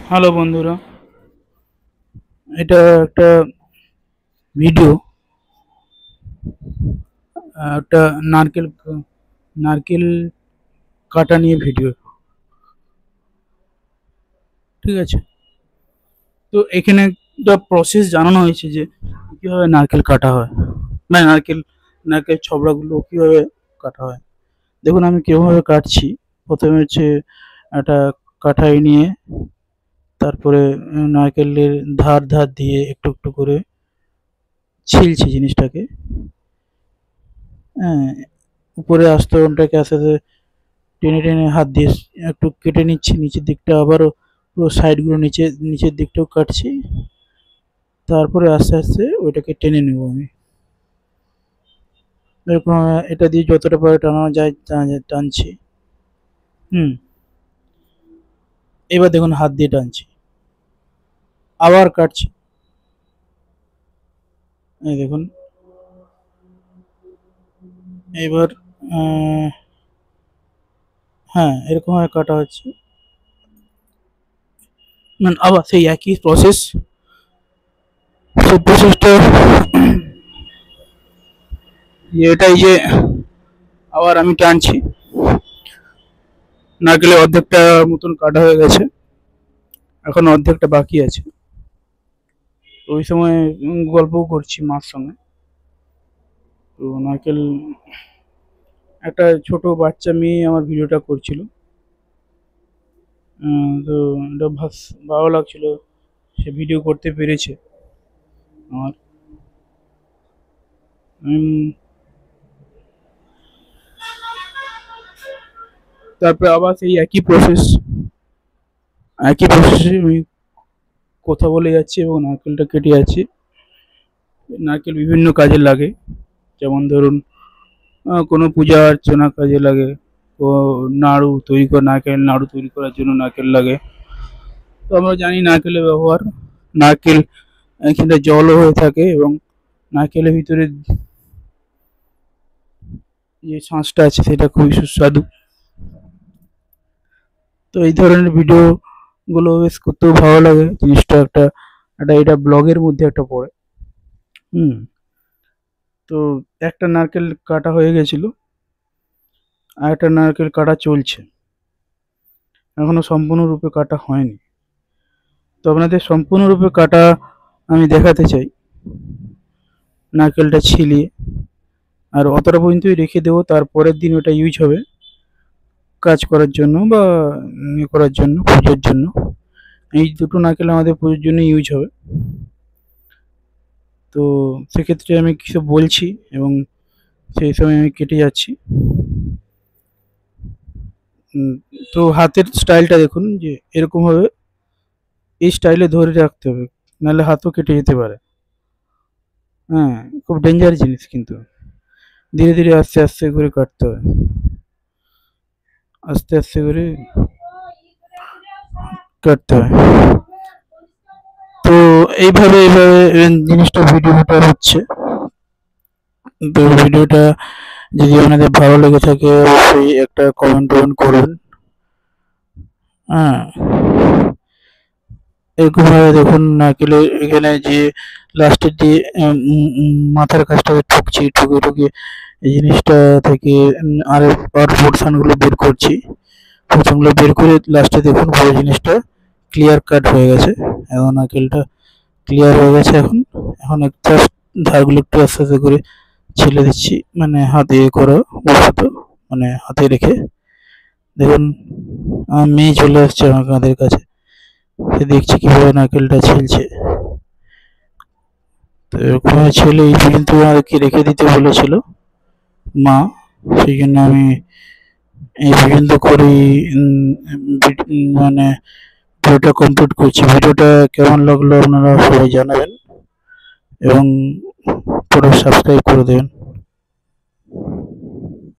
Hello বন্ধুরা, এটা একটা ভিডিও। একটা নারকেল নারকেল কাটা নিয়ে ভিডিও। ঠিক আছে, তো এখানে একটা প্রসেস জানানো হয়েছে যে কীভাবে নারকেল কাটা হয়, মানে নারকেল ছবড়াগুলো কীভাবে কাটা হয়। দেখুন আমি কীভাবে কাটছি। প্রথমে হচ্ছে একটা কাঠাই নিয়ে তারপরে নারকেলের ধার ধার দিয়ে একটু একটু করে ছিলছি জিনিসটাকে। হ্যাঁ, উপরে আস্তরণটাকে আস্তে আস্তে টেনে টেনে হাত দিয়ে একটু কেটে নিচ্ছি নিচের দিকটা, আবারও পুরো সাইডগুলো নিচের দিকটাও কাটছি। তারপরে আস্তে আস্তে ওইটাকে টেনে নেব আমি। এরকম এটা দিয়ে যতটা পারে টানানো যায় টানছি। হুম, এবার দেখুন হাত দিয়ে টানছি, আবার কাটছি। এই দেখুন এবার হ্যাঁ, এরকমভাবে কাটা হচ্ছে। মানে আবার সেই একই প্রসেস, সেই প্রসেসটা এটাই যে আবার আমি টানছি। নারকেলের অর্ধেকটা মতন কাটা হয়ে গেছে, এখন অর্ধেকটা বাকি আছে। ওই সময় গল্পও করছি মার সঙ্গে। তো নারকেল, একটা ছোট বাচ্চা মেয়ে আমার ভিডিওটা করছিল। তো এটা ভালো লাগছিল, সে ভিডিও করতে পেরেছে আমার। তারপরে আবার সেই একই প্রসেসে আমি কথা বলে যাচ্ছি এবং নারকেলটা কেটে যাচ্ছি। নারকেল বিভিন্ন কাজে লাগে, যেমন ধরুন কোনো পূজা অর্চনা কাজে লাগে, ও নারকেল নাড়ু তৈরি করার জন্য নারকেল লাগে। তো আমরা জানি নারকেলের ব্যবহার। নারকেল এখানে জলও হয়ে থাকে এবং নারকেলের ভিতরে যে শাঁসটা আছে সেটা খুবই সুস্বাদু। তো এই ধরনের ভিডিও গুলো বেশ করতেও ভালো লাগে। জিনিসটা একটা একটা এটা ব্লগের মধ্যে একটা পড়ে। হুম, তো একটা নারকেল কাটা হয়ে গেছিল, আর একটা নারকেল কাটা চলছে, এখনো সম্পূর্ণরূপে কাটা হয়নি। তো আপনাদের সম্পূর্ণরূপে কাটা আমি দেখাতে চাই, নারকেলটা ছিলিয়ে। আর অতটা পর্যন্তই রেখে দেবো, তারপরের দিন ওটা ইউজ হবে কাজ করার জন্য বা করার জন্য, পুজোর জন্য। এই দুটো নারকেল আমাদের পুজোর জন্য ইউজ হবে। তো সেক্ষেত্রে আমি কিছু বলছি এবং সেই সময় আমি কেটে যাচ্ছি। তো হাতের স্টাইলটা দেখুন যে এরকমভাবে এই স্টাইলে ধরে রাখতে হবে, নাহলে হাতও কেটে যেতে পারে। হ্যাঁ, খুব ডেঞ্জার জিনিস, কিন্তু ধীরে ধীরে আস্তে আস্তে করে কাটতে হয়, আস্তে আস্তে করে কাটতে হয়। তো এইভাবে জিনিসটা ভিডিওটা হচ্ছে। তো ভিডিওটা যদি আপনাদের ভালো লেগে থাকে অবশ্যই একটা কমেন্ট করবেন। হ্যাঁ, এরকমভাবে দেখুন নারকেলের এখানে যে লাস্টের যে মাথার কাছটাকে ঠুকে এই জিনিসটা থেকে আর পোর্শনগুলো বের করছি। পোর্শনগুলো বের করে লাস্টে দেখুন পুরো জিনিসটা ক্লিয়ার কাট হয়ে গেছে। এখন নারকেলটা ক্লিয়ার হয়ে গেছে। এখন একটা ধারগুলো একটু আস্তে আস্তে করে ছেলে দিচ্ছি, মানে হাতে করা বসত, মানে হাতে রেখে। দেখুন আমার মেয়ে চলে আসছে আমার কাঁধের কাছে, সে দেখছি কিভাবে নারকেলটা ছিলছে। তো এরকম ছেলে এই পর্যন্ত আমাদেরকে রেখে দিতে বলেছিল মা, সেই জন্য আমি এই পর্যন্ত করেই মানে ভিডিওটা কমপ্লিট করছি। ভিডিওটা কেমন লাগলো আপনারা সবাই জানাবেন এবং পুরো সাবস্ক্রাইব করে দেবেন।